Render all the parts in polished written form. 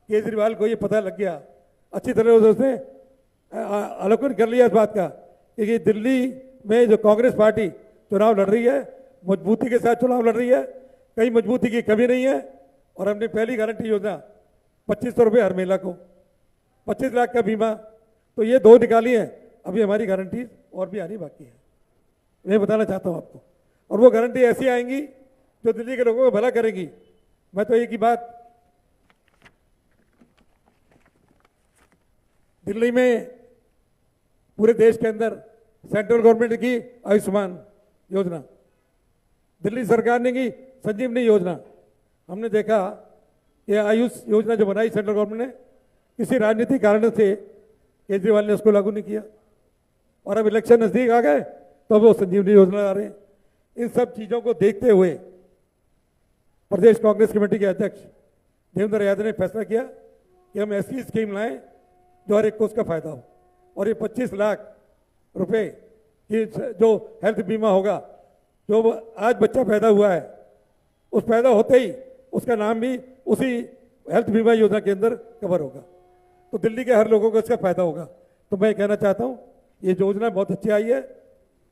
केजरीवाल को ये पता लग गया, अच्छी तरह से उसने अवलोकन कर लिया इस बात का कि दिल्ली में जो कांग्रेस पार्टी चुनाव लड़ रही है, मजबूती के साथ चुनाव लड़ रही है, कहीं मजबूती की कमी नहीं है। और हमने पहली गारंटी योजना 2500 रुपये हर महिला को, 25 लाख का बीमा, तो ये 2 निकाली है। अभी हमारी गारंटी और भी आनी बाकी है, मैं बताना चाहता हूँ आपको। और वो गारंटी ऐसी आएंगी जो दिल्ली के लोगों को भला करेगी। मैं तो एक ही बात, दिल्ली में पूरे देश के अंदर सेंट्रल गवर्नमेंट की आयुष्मान योजना, दिल्ली सरकार ने की संजीवनी योजना, हमने देखा ये आयुष योजना जो बनाई सेंट्रल गवर्नमेंट ने, किसी राजनीतिक कारण से केजरीवाल ने उसको लागू नहीं किया। और अब इलेक्शन नजदीक आ गए तो वो संजीवनी योजना आ रहे हैं। इन सब चीजों को देखते हुए प्रदेश कांग्रेस कमेटी के अध्यक्ष देवेंद्र यादव ने फैसला किया कि हम ऐसी स्कीम लाएं जो हर एक को उसका फायदा हो। और ये 25 लाख रुपए की जो हेल्थ बीमा होगा, जो आज बच्चा पैदा हुआ है उस पैदा होते ही उसका नाम भी उसी हेल्थ बीमा योजना के अंदर कवर होगा, तो दिल्ली के हर लोगों को इसका फायदा होगा। तो मैं कहना चाहता हूँ ये योजना बहुत अच्छी आई है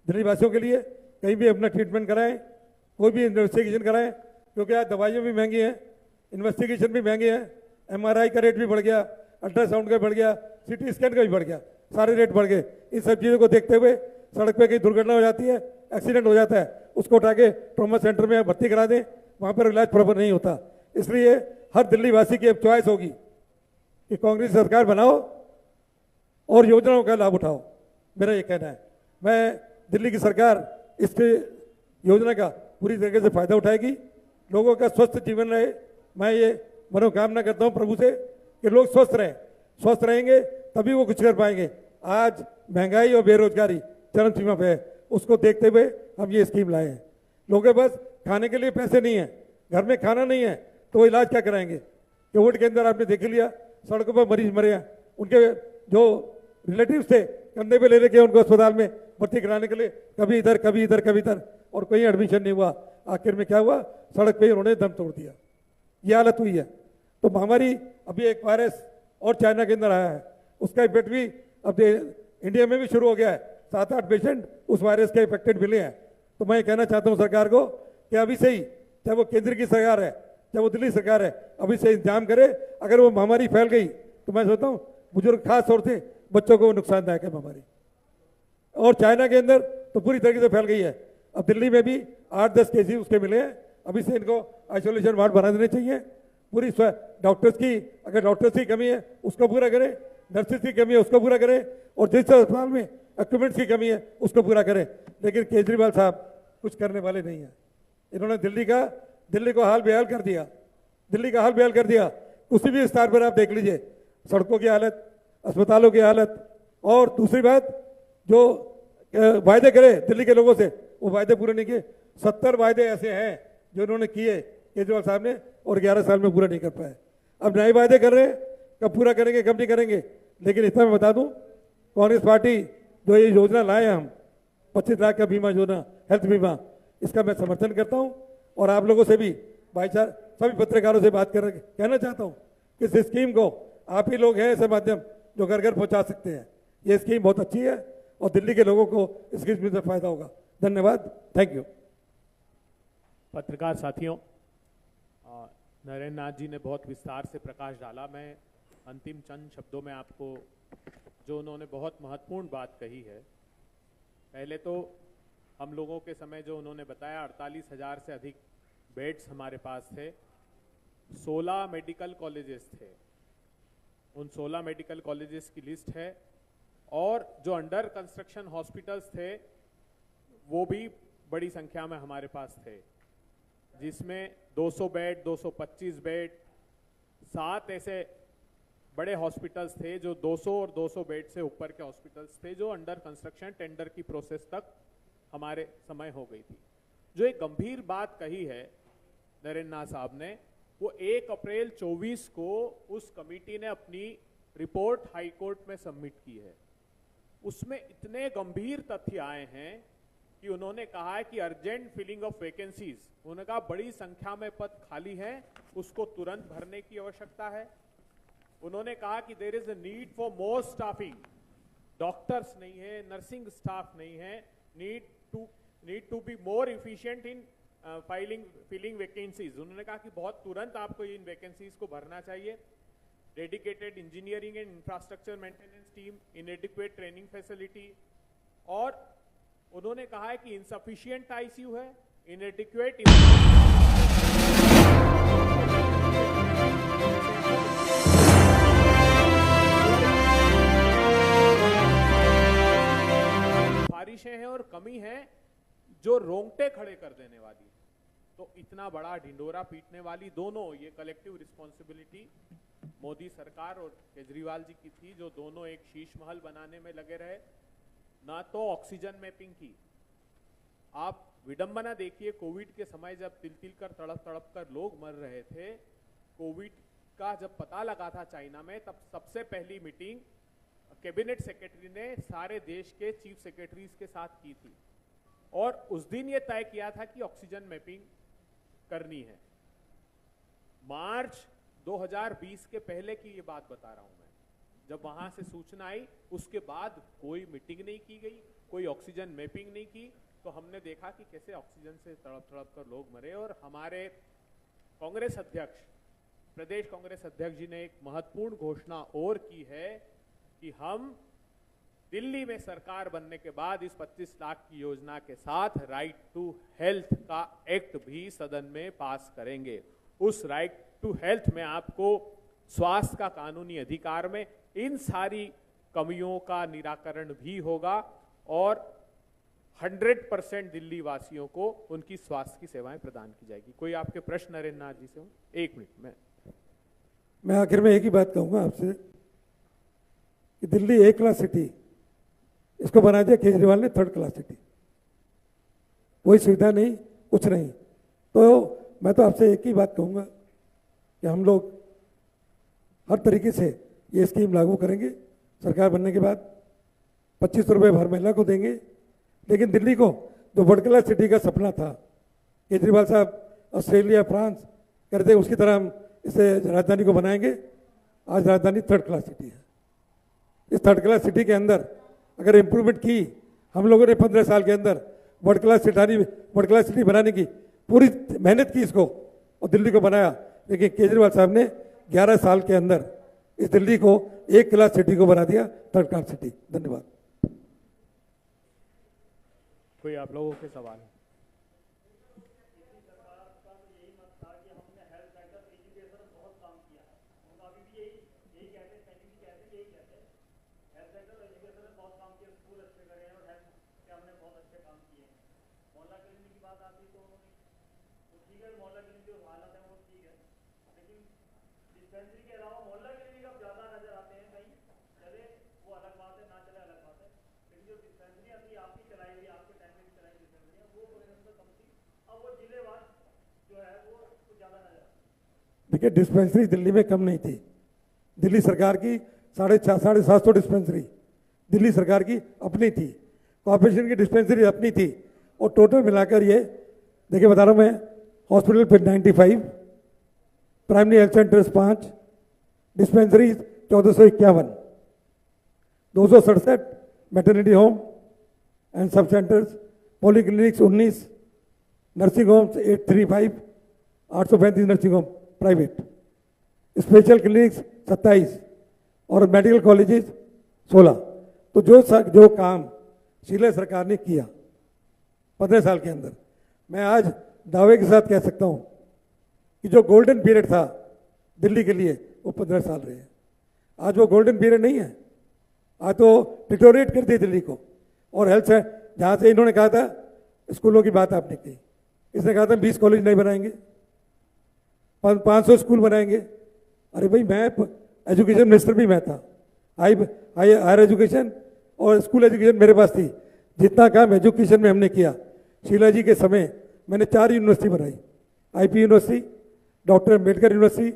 दिल्ली वासियों के लिए। कहीं भी अपना ट्रीटमेंट कराएं, कोई भी इन्वेस्टिगेशन कराएं, क्योंकि आज दवाइयाँ भी महंगी हैं, इन्वेस्टिगेशन भी महंगे हैं, MRI का रेट भी बढ़ गया, अल्ट्रासाउंड का बढ़ गया, CT स्कैन का भी बढ़ गया, सारे रेट बढ़ गए। इन सब चीज़ों को देखते हुए सड़क पे कहीं दुर्घटना हो जाती है, एक्सीडेंट हो जाता है, उसको उठा के ट्रॉमा सेंटर में भर्ती करा दें, वहाँ पर इलाज प्रॉपर नहीं होता। इसलिए हर दिल्ली वासी की अब चॉइस होगी कि कांग्रेस सरकार बनाओ और योजनाओं का लाभ उठाओ, मेरा ये कहना है। मैं दिल्ली की सरकार इसके योजना का पूरी तरीके से फायदा उठाएगी, लोगों का स्वस्थ जीवन रहे। मैं ये मनोकामना करता हूँ प्रभु से कि लोग स्वस्थ रहें, स्वस्थ रहेंगे तभी वो कुछ कर पाएंगे। आज महंगाई और बेरोजगारी चरम सीमा पे है, उसको देखते हुए हम ये स्कीम लाए हैं। लोगों के पास खाने के लिए पैसे नहीं है, घर में खाना नहीं है, तो वो इलाज क्या कराएंगे। कोविड के अंदर आपने देख लिया, सड़कों पर मरीज मरे हैं, उनके जो रिलेटिव्स थे कंधे पे ले लेके उनको अस्पताल में भर्ती कराने के लिए कभी इधर कभी इधर कभी इधर, और कोई एडमिशन नहीं हुआ। आखिर में क्या हुआ, सड़क पे ही उन्होंने दम तोड़ दिया, ये हालत हुई है। तो महामारी अभी एक वायरस और चाइना के अंदर आया है, उसका इफेक्ट भी अब इंडिया में भी शुरू हो गया है। 7-8 पेशेंट उस वायरस के इफेक्टेड मिले हैं। तो मैं कहना चाहता हूँ सरकार को कि अभी से ही, चाहे वो केंद्र की सरकार है चाहे वो दिल्ली सरकार है, अभी से इंतजाम करे। अगर वो महामारी फैल गई तो मैं सोचता हूँ बुजुर्ग खास तौर से बच्चों को नुकसानदायक है महामारी। और चाइना के अंदर तो पूरी तरीके से फैल गई है। अब दिल्ली में भी 8-10 केसेस उसके मिले हैं। अभी से इनको आइसोलेशन वार्ड बना देने चाहिए। पूरी डॉक्टर्स की, अगर डॉक्टर्स की कमी है उसको पूरा करें, नर्सेज की कमी है उसको पूरा करें, और जिस अस्पताल में इक्विपमेंट्स की कमी है उसको पूरा करें। लेकिन केजरीवाल साहब कुछ करने वाले नहीं है। इन्होंने दिल्ली को हाल बेहाल कर दिया, दिल्ली का हाल बेहाल कर दिया। किसी भी स्तर पर आप देख लीजिए, सड़कों की हालत, अस्पतालों की हालत। और दूसरी बात, जो वायदे करे दिल्ली के लोगों से, वो वायदे पूरे नहीं किए। 70 वायदे ऐसे हैं जो उन्होंने किए केजरीवाल साहब ने, और 11 साल में पूरा नहीं कर पाए। अब नए वायदे कर रहे हैं, कब पूरा करेंगे कब नहीं करेंगे। लेकिन इतना मैं बता दूं, कांग्रेस पार्टी जो ये योजना लाए हम 25 लाख का बीमा योजना, हेल्थ बीमा, इसका मैं समर्थन करता हूं। और आप लोगों से भी भाईचारा, सभी पत्रकारों से बात कर कहना चाहता हूं कि इस स्कीम को आप ही लोग हैं ऐसे माध्यम जो घर घर पहुंचा सकते हैं। ये स्कीम बहुत अच्छी है और दिल्ली के लोगों को इस स्कीम से फायदा होगा। धन्यवाद, थैंक यू। पत्रकार साथियों, नरेंद्र नाथ जी ने बहुत विस्तार से प्रकाश डाला। मैं अंतिम चंद शब्दों में आपको, जो उन्होंने बहुत महत्वपूर्ण बात कही है, पहले तो हम लोगों के समय जो उन्होंने बताया 48,000 से अधिक बेड्स हमारे पास थे, 16 मेडिकल कॉलेजेस थे, उन 16 मेडिकल कॉलेजेस की लिस्ट है। और जो अंडर कंस्ट्रक्शन हॉस्पिटल्स थे वो भी बड़ी संख्या में हमारे पास थे, जिसमें 200 बेड, 225 बेड, 7 ऐसे बड़े हॉस्पिटल्स थे जो 200 और 200 बेड से ऊपर के हॉस्पिटल्स थे, जो अंडर कंस्ट्रक्शन, टेंडर की प्रोसेस तक हमारे समय हो गई थी। जो एक गंभीर बात कही है नरेंद्र नाथ साहब ने, वो 1 अप्रैल 24 को उस कमेटी ने अपनी रिपोर्ट हाई कोर्ट में सबमिट की है। उसमें इतने गंभीर तथ्य आए हैं कि उन्होंने कहा है कि अर्जेंट फिलिंग ऑफ वैकेंसीज, उन्होंने कहा बड़ी संख्या में पद खाली हैं, उसको तुरंत भरने की आवश्यकता है। उन्होंने कहा कि there is a need for more staffing, doctors नहीं है, नर्सिंग स्टाफ नहीं है, need to be more efficient in filling vacancies. उन्होंने कहा कि बहुत तुरंत आपको इन वैकेंसीज को भरना चाहिए। Dedicated engineering and infrastructure maintenance team, इनएडिक्वेट training facility, और उन्होंने कहा है कि इनसफिशिएंट आईसीयू है, इनएडिक्वेट सिफारिशें हैं और कमी है जो रोंगटे खड़े कर देने वाली। तो इतना बड़ा ढिंडोरा पीटने वाली दोनों ये कलेक्टिव रिस्पॉन्सिबिलिटी मोदी सरकार और केजरीवाल जी की थी, जो दोनों एक शीश महल बनाने में लगे रहे। ना तो ऑक्सीजन मैपिंग की, आप विडंबना देखिए, कोविड के समय जब तिल तिल कर तड़प तड़प कर लोग मर रहे थे, कोविड का जब पता लगा था चाइना में, तब सबसे पहली मीटिंग कैबिनेट सेक्रेटरी ने सारे देश के चीफ सेक्रेटरीज के साथ की थी और उस दिन यह तय किया था कि ऑक्सीजन मैपिंग करनी है। मार्च 2020 के पहले की ये बात बता रहा हूं मैं, जब वहां से सूचना आई उसके बाद कोई मीटिंग नहीं की गई, कोई ऑक्सीजन मैपिंग नहीं की। तो हमने देखा कि कैसे ऑक्सीजन से तड़प तड़प कर लोग मरे। और हमारे कांग्रेस अध्यक्ष, प्रदेश कांग्रेस अध्यक्ष जी ने एक महत्वपूर्ण घोषणा और की है कि हम दिल्ली में सरकार बनने के बाद इस 25 लाख की योजना के साथ राइट टू हेल्थ का एक्ट भी सदन में पास करेंगे। उस राइट टू हेल्थ में आपको स्वास्थ्य का कानूनी अधिकार में इन सारी कमियों का निराकरण भी होगा और 100% दिल्ली वासियों को उनकी स्वास्थ्य की सेवाएं प्रदान की जाएगी। कोई आपके प्रश्न नरेंद्र नाथ जी से हो? एक मिनट में मैं आखिर में एक ही बात कहूंगा आपसे कि दिल्ली एक क्लास सिटी, इसको बना दिया केजरीवाल ने थर्ड क्लास सिटी। कोई सुविधा नहीं, कुछ नहीं। तो मैं तो आपसे एक ही बात कहूंगा कि हम लोग हर तरीके से ये स्कीम लागू करेंगे। सरकार बनने के बाद 25 रुपये हर महिला को देंगे। लेकिन दिल्ली को जो वर्ल्ड क्लास सिटी का सपना था, केजरीवाल साहब ऑस्ट्रेलिया, फ्रांस कह रहे थे, उसकी तरह हम इसे राजधानी को बनाएंगे। आज राजधानी थर्ड क्लास सिटी है। इस थर्ड क्लास सिटी के अंदर अगर इम्प्रूवमेंट की हम लोगों ने 15 साल के अंदर वर्ल्ड क्लास सिटी बनाने की पूरी मेहनत की इसको और दिल्ली को बनाया। लेकिन केजरीवाल साहब ने 11 साल के अंदर इस दिल्ली को एक क्लास सिटी को बना दिया थर्ड क्लास सिटी। धन्यवाद। कोई आप लोगों के सवाल? देखिए, डिस्पेंसरी दिल्ली में कम नहीं थी। दिल्ली सरकार की 750 डिस्पेंसरी दिल्ली सरकार की अपनी थी, कॉर्पोरेशन की डिस्पेंसरी अपनी थी। और टोटल मिलाकर ये देखिए बता रहा हूँ मैं, हॉस्पिटल पे 95, primary health centres 5, dispensary 1451, 267 maternity home and sub centres, polyclinics 19, nursing homes 835, 835 nursing home private, special clinics 27 और मेडिकल कॉलेजेस 16। तो जो काम शीला सरकार ने किया 15 साल के अंदर, मैं आज दावे के साथ कह सकता हूं कि जो गोल्डन पीरियड था दिल्ली के लिए वो 15 साल रहे हैं। आज वो गोल्डन पीरियड नहीं है, आज तो डिटोरेट कर दी दिल्ली को। और हेल्थ से जहाँ से इन्होंने कहा था, स्कूलों की बात आपने की, इसने कहा था 20 कॉलेज नहीं बनाएंगे, 500 स्कूल बनाएंगे। अरे भाई, मैं एजुकेशन मिनिस्टर भी मैं था, हायर एजुकेशन और स्कूल एजुकेशन मेरे पास थी। जितना काम एजुकेशन में हमने किया, शीला जी के समय मैंने 4 यूनिवर्सिटी बनाई, IP university, doctor Ambedkar university,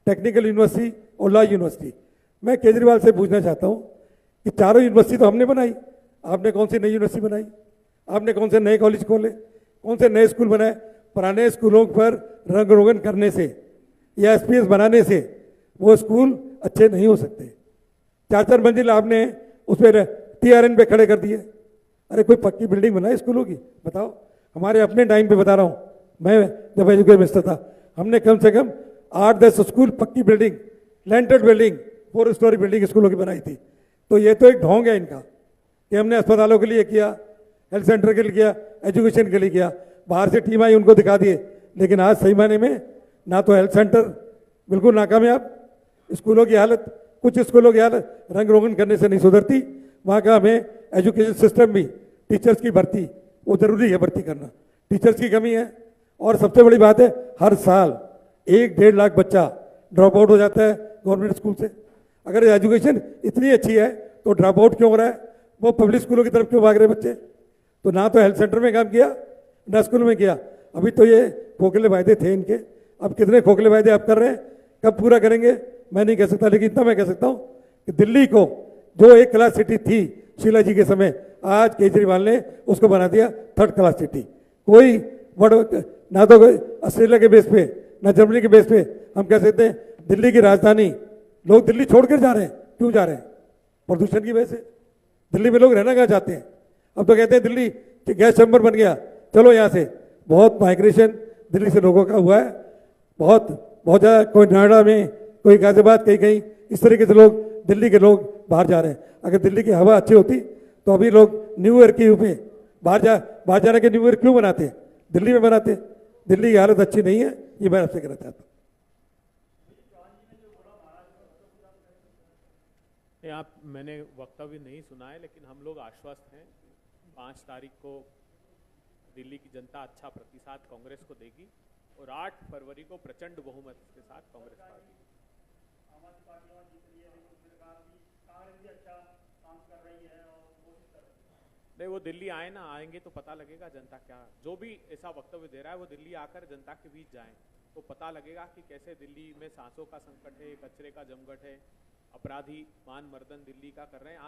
technical university और लॉ यूनिवर्सिटी। मैं केजरीवाल से पूछना चाहता हूँ कि चारों यूनिवर्सिटी तो हमने बनाई, आपने कौन सी नई यूनिवर्सिटी बनाई? आपने कौन से नए कॉलेज खोले? कौन से नए स्कूल बनाए? पुराने स्कूलों पर रंग रोगन करने से या एसपीएस बनाने से वो स्कूल अच्छे नहीं हो सकते। 4-4 मंजिल आपने उस पर TRN पे खड़े कर दिए। अरे कोई पक्की बिल्डिंग बनाए स्कूलों की, बताओ। हमारे अपने टाइम पे बता रहा हूँ, मैं जब एजुकेशन मिनिस्टर था, हमने कम से कम 8-10 स्कूल पक्की बिल्डिंग, लैंटर्ड बिल्डिंग, 4 स्टोरी बिल्डिंग स्कूलों की बनाई थी। तो ये तो एक ढोंग है इनका कि हमने अस्पतालों के लिए किया, हेल्थ सेंटर के लिए किया, एजुकेशन के लिए किया, बाहर से टीम आई उनको दिखा दिए। लेकिन आज सही मायने में ना तो हेल्थ सेंटर बिल्कुल नाकामयाब, स्कूलों की हालत, कुछ स्कूलों की हालत रंग रोगन करने से नहीं सुधरती। वहाँ का हमें एजुकेशन सिस्टम भी, टीचर्स की भर्ती, वो जरूरी है भर्ती करना, टीचर्स की कमी है। और सबसे बड़ी बात है, हर साल 1-1.5 लाख बच्चा ड्रॉप आउट हो जाता है गवर्नमेंट स्कूल से। अगर एजुकेशन इतनी अच्छी है तो ड्रॉप आउट क्यों हो रहा है? वो पब्लिक स्कूलों की तरफ क्यों भाग रहे बच्चे? तो ना तो हेल्थ सेंटर में काम किया, ना स्कूल में किया। अभी तो ये खोखले वायदे थे इनके, अब कितने खोखले वायदे आप कर रहे हैं, कब पूरा करेंगे मैं नहीं कह सकता। लेकिन इतना मैं कह सकता हूँ कि दिल्ली को जो एक क्लास सिटी थी शीला जी के समय, आज केजरीवाल ने उसको बना दिया 3rd क्लास सिटी। कोई ना तो ऑस्ट्रेलिया के बेस पे, ना जर्मनी के बेस पे हम कह सकते हैं दिल्ली की राजधानी, लोग दिल्ली छोड़कर जा रहे हैं। क्यों जा रहे हैं? प्रदूषण की वजह से। दिल्ली में लोग रहना कहाँ चाहते हैं? अब तो कहते हैं दिल्ली गैस चैम्बर बन गया, चलो यहाँ से। बहुत माइग्रेशन दिल्ली से लोगों का हुआ है, बहुत ज़्यादा। कोई नोएडा में, कोई गाजियाबाद, कहीं इस तरीके से लोग, दिल्ली के लोग बाहर जा रहे हैं। अगर दिल्ली की हवा अच्छी होती तो अभी लोग न्यू ईयर के पे बाहर जाने के न्यू ईयर क्यों बनाते? दिल्ली में बनाते। दिल्ली की हालत अच्छी नहीं है, ये मैं आपसे कहना चाहता हूँ। आप, मैंने वक्तव्य नहीं सुना है, लेकिन हम लोग आश्वस्त हैं 5 तारीख को दिल्ली की जनता अच्छा प्रतिसाद कांग्रेस को देगी और 8 फरवरी को प्रचंड बहुमत के साथ कांग्रेस पार्टी। नहीं, वो दिल्ली आए ना, आएंगे तो पता लगेगा जनता क्या, जो भी ऐसा वक्तव्य दे रहा है वो दिल्ली आकर जनता के बीच जाएं तो पता लगेगा कि कैसे दिल्ली में सांसों का संकट है, कचरे का जमघट है, अपराधी मान मर्दन दिल्ली का कर रहे हैं।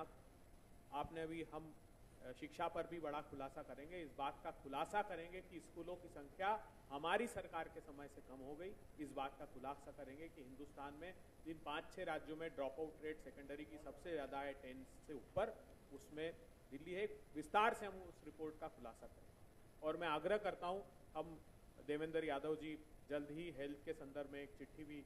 आपने अभी, हम शिक्षा पर भी बड़ा खुलासा करेंगे, इस बात का खुलासा करेंगे कि स्कूलों की संख्या हमारी सरकार के समय से कम हो गई। इस बात का खुलासा करेंगे कि हिंदुस्तान में जिन 5-6 राज्यों में ड्रॉप आउट रेट सेकेंडरी की सबसे ज़्यादा है, 10 से ऊपर, उसमें दिल्ली है। विस्तार से हम उस रिपोर्ट का खुलासा करेंगे। और मैं आग्रह करता हूँ, हम देवेंद्र यादव जी जल्द ही हेल्थ के संदर्भ में एक चिट्ठी भी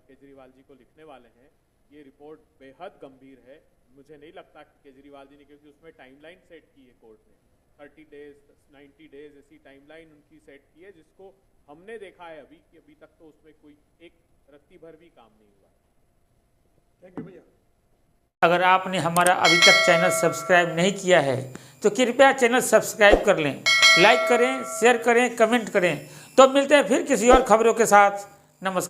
केजरीवाल जी को लिखने वाले हैं। ये रिपोर्ट बेहद गंभीर है। मुझे नहीं लगता कि केजरीवाल जी ने, क्योंकि उसमें टाइमलाइन सेट की है कोर्ट ने, 30 डेज 90 डेज ऐसी टाइमलाइन उनकी सेट की है, जिसको हमने देखा है अभी कि अभी तक तो उसमें कोई एक रत्ती भर भी काम नहीं हुआ। थैंक यू भैया। अगर आपने हमारा अभी तक चैनल सब्सक्राइब नहीं किया है तो कृपया चैनल सब्सक्राइब कर लें, लाइक करें, शेयर करें, कमेंट करें। तो मिलते हैं फिर किसी और खबरों के साथ। नमस्कार।